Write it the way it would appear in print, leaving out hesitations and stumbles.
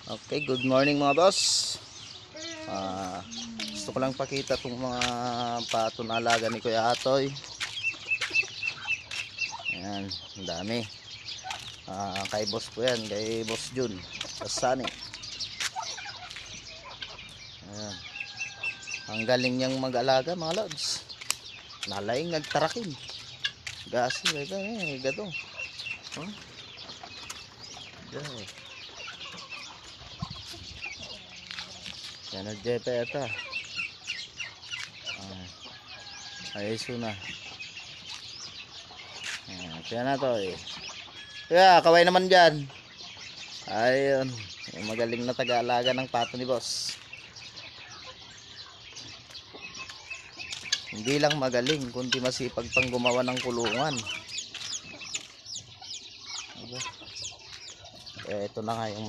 Okay, good morning mga boss. Gusto ko lang pakita itong mga pato na alaga ni Kuya Atoy. Ayan, ang dami. Kay boss ko yan, kay boss Jun sa Sunny. Ayan. Ang galing niyang mag-alaga mga lods. Nalaing nagtarakin. Gasi, gato. Huh? Gay. Yan o jepe ata. Ayos na. Kaya na to eh. Kaya kaway naman dyan. Ayun. Yung magaling na taga-alaga ng pato ni boss. Hindi lang magaling, kundi masipag pang gumawa ng kulungan. Ito na nga yung mga